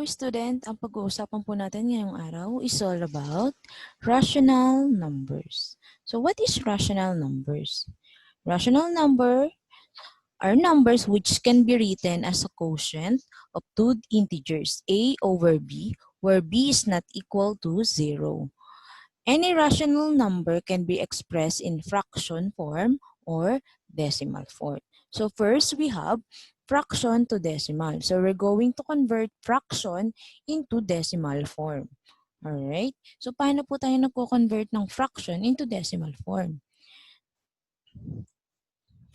student, ang pag-uusapan po natin ngayong araw is all about rational numbers. So what is rational numbers? Rational number are numbers which can be written as a quotient of two integers, a over b, where b is not equal to 0. Any rational number can be expressed in fraction form or decimal form. So first we have fraction to decimal. So we're going to convert fraction into decimal form. Alright? So paano po tayo nagko-convert ng fraction into decimal form?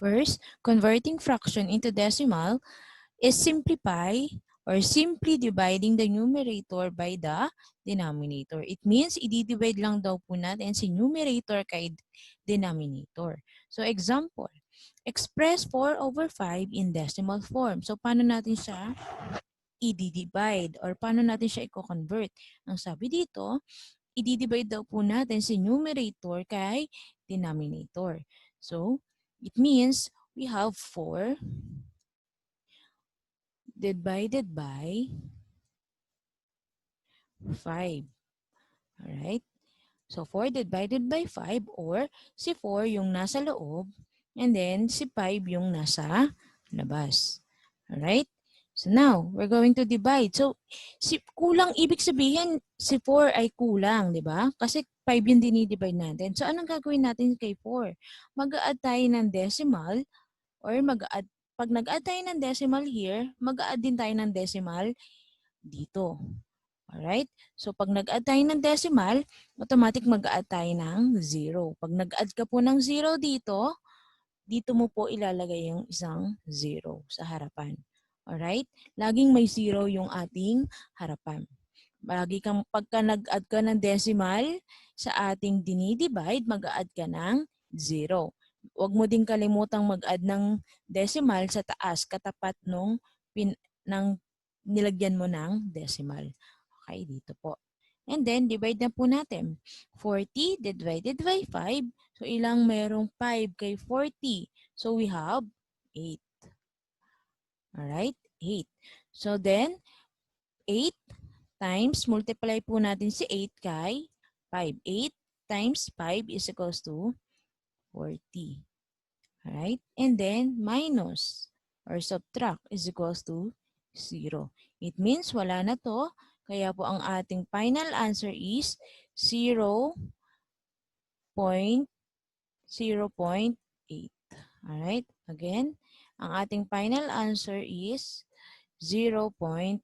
First, converting fraction into decimal is simplify or simply dividing the numerator by the denominator. It means, i-divide lang daw po natin si numerator kay denominator. So, example, express 4 over 5 in decimal form. So, paano natin siya i-divide or paano natin siya i-convert? Ang sabi dito, i-divide daw po natin si numerator kay denominator. So, it means we have 4 divided by 5. Alright? So, 4 divided by 5 or si 4 yung nasa loob and then si 5 yung nasa labas. Alright? So, now, we're going to divide. So, si kulang, ibig sabihin, si 4 ay kulang, di ba? Kasi 5 yung dinidivide natin. So, anong gagawin natin kay 4? Mag-a-add tayo ng decimal or mag-a-add, pag nag-add tayo ng decimal here, mag-a-add din tayo ng decimal dito. Alright? So, pag nag-add tayo ng decimal, automatic mag-add tayo ng 0. Pag nag-add ka po ng 0 dito, dito mo po ilalagay yung isang 0 sa harapan. Alright? Laging may 0 yung ating harapan. Pagka nag-add ka ng decimal sa ating dinidivide, mag-add ka ng 0. Huwag mo din kalimutang mag-add ng decimal sa taas, katapat ng nilagyan mo ng decimal. Okay, dito po. And then, divide na po natin. 40 divided by 5. So, ilang merong 5 kay 40? So, we have 8. Alright? 8. So, then, 8 times, multiply po natin si 8 kay 5. 8 times 5 is equals to 40. Alright? And then, minus or subtract is equals to 0. It means wala na to. Kaya po ang ating final answer is 0.8. Alright? Again, ang ating final answer is 0.8.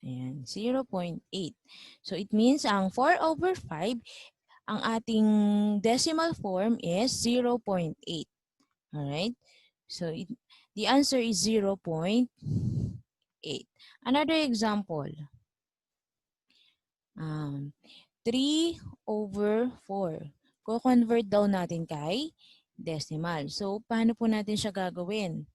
Ayan, 0.8. So, it means ang 4 over 5, ang ating decimal form is 0.8. Alright? So, the answer is 0.8. Another example. 3 over 4. Ko-convert daw natin kay decimal. So, paano po natin siya gagawin?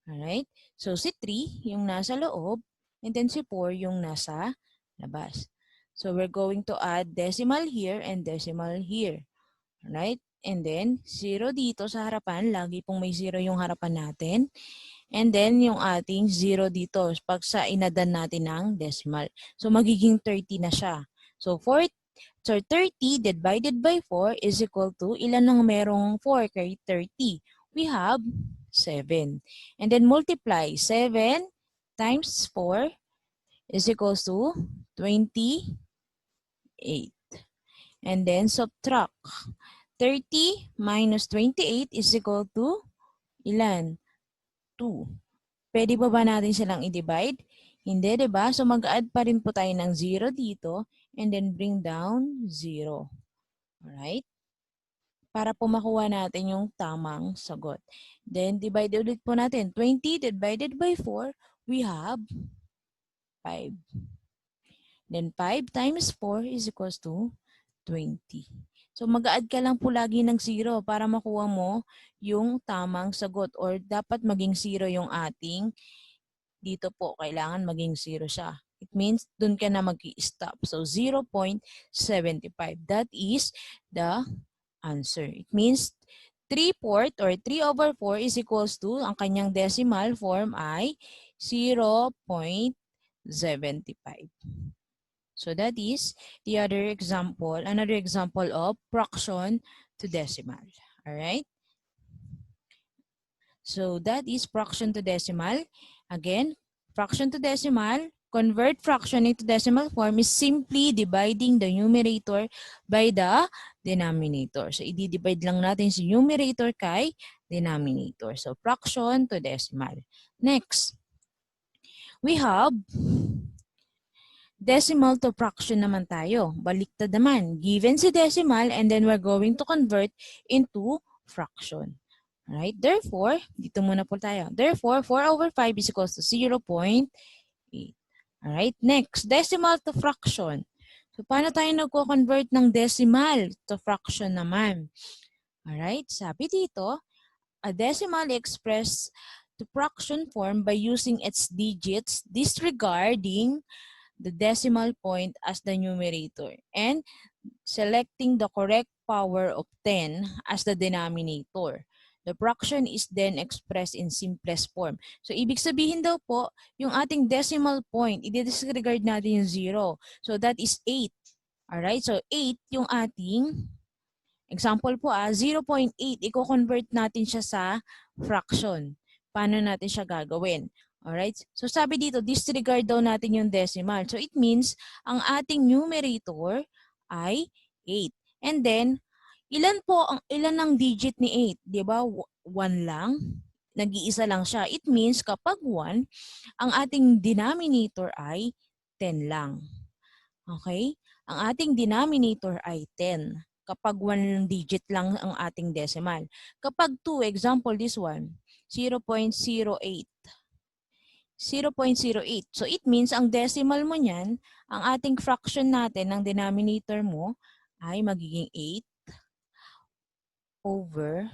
Alright? So, si 3 yung nasa loob and then si 4 yung nasa labas. So, we're going to add decimal here and decimal here. Alright? And then, 0 dito sa harapan. Lagi pong may 0 yung harapan natin. And then, yung ating 0 dito pag sa inadan natin ng decimal. So, magiging 30 na siya. So, 30 divided by 4 is equal to, ilan ang merong 4 kay 30? We have 7. And then, multiply. 7 times 4 is equals to 28. And then, subtract. 30 minus 28 is equal to ilan? 2. Pwede ba natin silang i-divide? Hindi, diba? So, mag-add pa rin po tayo ng 0 dito and then bring down 0. Alright? Para po makuha natin yung tamang sagot. Then, divide ulit po natin. 20 divided by 4, we have 5. Then, 5 times 4 is equals to 20. So, mag-add ka lang po lagi ng 0 para makuha mo yung tamang sagot or dapat maging 0 yung ating dito po. Kailangan maging 0 siya. It means dun ka na mag-i-stop. So, 0.75. That is the answer. It means 3/4 or 3/4 is equals to, ang kanyang decimal form ay 0.75. So that is the other example, another example of fraction to decimal. All right? So that is fraction to decimal. Again, fraction to decimal, convert fraction into decimal form is simply dividing the numerator by the denominator. So i-divide lang natin si numerator kay denominator. So fraction to decimal. Next, we have decimal to fraction naman tayo. Baliktad naman. Given si decimal and then we're going to convert into fraction. Alright? Therefore, dito muna po tayo. Therefore, 4/5 is equals to 0.8. Alright? Next, decimal to fraction. So, paano tayo nagko-convert ng decimal to fraction naman? Alright? Sabi dito, a decimal expressed to fraction form by using its digits disregarding the decimal point as the numerator and selecting the correct power of 10 as the denominator. The fraction is then expressed in simplest form. So, ibig sabihin daw po, yung ating decimal point, i-disregard natin yung 0. So, that is 8. Alright? So, 8 yung ating, example po 0.8, i-convert natin siya sa fraction. Paano natin siya gagawin? Alright? So, sabi dito, disregard daw natin yung decimal. So, it means, ang ating numerator ay 8. And then, ilan ang digit ni 8? Di ba? 1 lang. Nag-iisa lang siya. It means, kapag 1, ang ating denominator ay 10 lang. Okay? Ang ating denominator ay 10. Kapag 1 digit lang ang ating decimal. Kapag 2, example this one, 0.08. 0.08. So it means ang decimal mo niyan, ang ating fraction natin ng denominator mo ay magiging 8 over,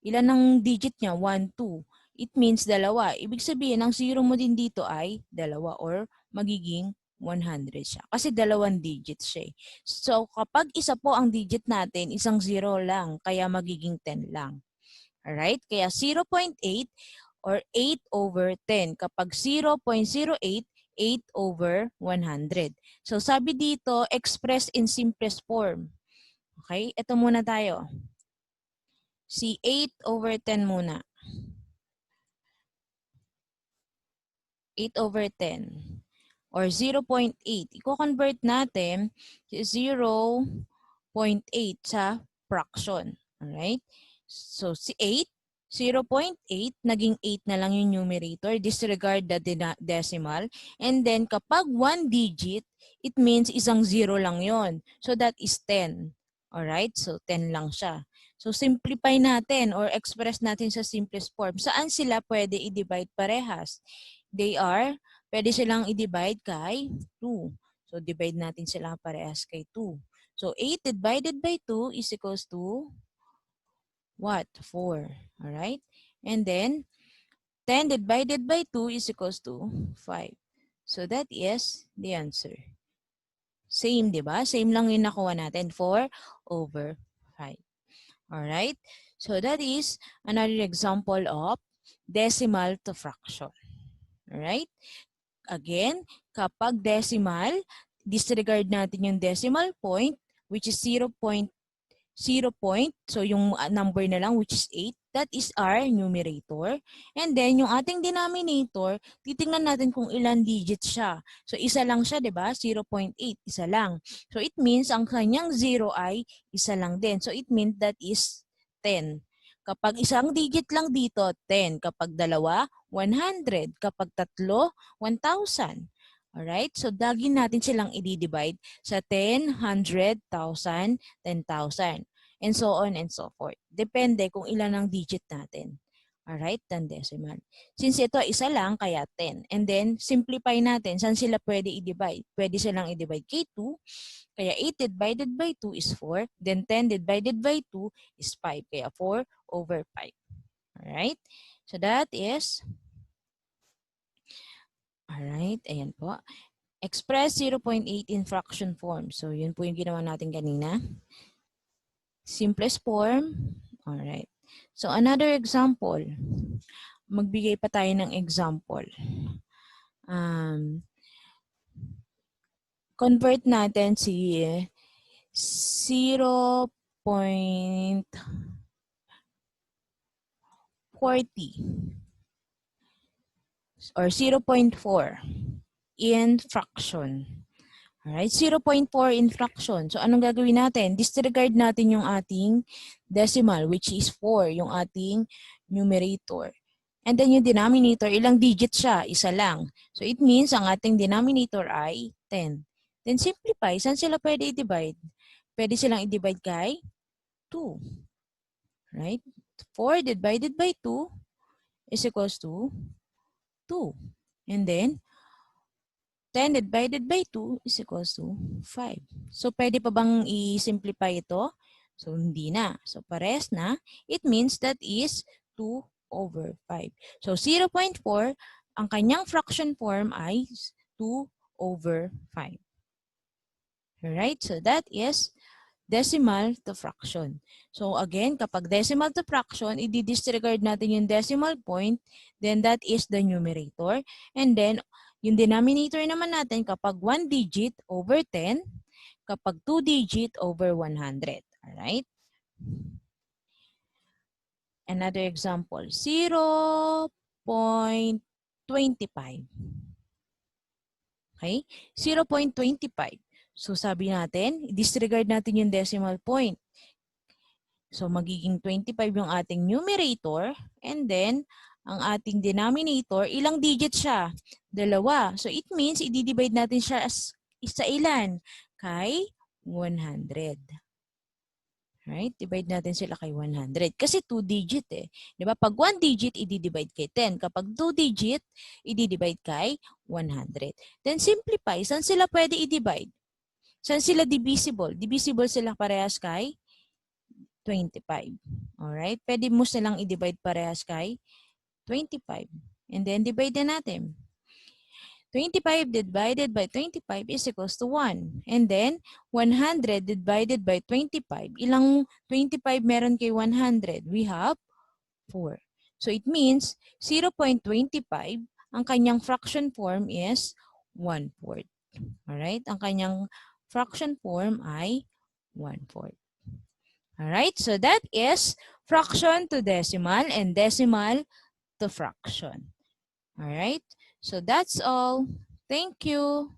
ilan ang digit niya? 1, 2. It means dalawa. Ibig sabihin, ang 0 mo din dito ay dalawa or magiging 100 siya. Kasi dalawang digit siya. So kapag isa po ang digit natin, isang 0 lang, kaya magiging 10 lang. Alright? Kaya 0.8 or 8 over 10. Kapag 0.08, 8 over 100. So sabi dito, express in simplest form. Okay? Ito muna tayo. Si 8 over 10 muna. 8 over 10. Or 0.8. I-convert natin si 0.8 sa fraction. Alright? So si 8, 0.8, naging 8 na lang yung numerator. Disregard the decimal. And then kapag 1 digit, it means isang 0 lang yon. So that is 10. Alright? So 10 lang siya. So simplify natin or express natin sa simplest form. Saan sila pwede i-divide parehas? They are, pwede silang i-divide kay 2. So divide natin sila parehas kay 2. So 8 divided by 2 is equals to what? 4. Alright? And then, 10 divided by 2 is equals to 5. So that is the answer. Same, di ba? Same lang yung nakuha natin. 4 over 5. Alright? So that is another example of decimal to fraction. Alright? Again, kapag decimal, disregard natin yung decimal point, which is 0 point, so yung number na lang which is 8, that is our numerator. And then yung ating denominator, titingnan natin kung ilan digits siya. So isa lang siya, 'di ba? 0.8, isa lang. So it means ang kanyang 0 ay isa lang din. So it means that is 10. Kapag isang digit lang dito, 10. Kapag dalawa, 100. Kapag tatlo, 1,000. Alright? So, dagin natin silang i-divide sa 10, 100, 1,000, 10,000. And so on and so forth. Depende kung ilan ang digit natin. Alright? 10 decimal. Since ito isa lang, kaya 10. And then, simplify natin. Saan sila pwede i-divide? Pwede silang i-divide kay 2. Kaya 8 divided by 2 is 4. Then 10 divided by 2 is 5. Kaya 4 over 5. Alright? So, that is... Alright, ayan po. Express 0.8 in fraction form. So, yun po yung ginawa natin kanina. Simplest form Alright. So, another example. Magbigay pa tayo ng example. Convert natin si 0.40 or 0.4 in fraction. Alright, 0.4 in fraction. So, anong gagawin natin? Disregard natin yung ating decimal, which is 4, yung ating numerator. And then yung denominator, ilang digit siya? Isa lang. So, it means ang ating denominator ay 10. Then, simplify. Saan sila pwede i-divide? Pwede silang i-divide kay 2. Right? 4 divided by 2 is equals to 2. And then, 10 divided by 2 is equals to 5. So, pwede pa bang i-simplify ito? So, hindi na. So, pares na. It means that is 2 over 5. So, 0.4, ang kanyang fraction form ay 2 over 5. Alright? So, that is decimal to fraction. So, again, kapag decimal to fraction, i-disregard natin yung decimal point, then that is the numerator. And then, yung denominator naman natin kapag 1 digit over 10, kapag 2 digit over 100. Alright? Another example, 0.25. Okay? 0.25. So, sabi natin, disregard natin yung decimal point. So, magiging 25 yung ating numerator. And then, ang ating denominator, ilang digit siya? 2. So, it means, i-divide natin siya as isa ilan? Kay 100. Right? Divide natin sila kay 100. Kasi 2 digit eh. Di ba? Pag 1 digit, i-divide kay 10. Kapag 2 digit, i-divide kay 100. Then, simplify. Saan sila pwede i-divide? Saan sila divisible? Divisible sila parehas kay 25. Alright? Pwede mo silang i-divide parehas kay 25. And then, divide na natin. 25 divided by 25 is equals to 1. And then, 100 divided by 25. Ilang 25 meron kay 100? We have 4. So, it means 0.25, ang kanyang fraction form is 1/4. Alright? Ang kanyang fraction form ay 1/4. Alright, so that is fraction to decimal and decimal to fraction. Alright, so that's all. Thank you.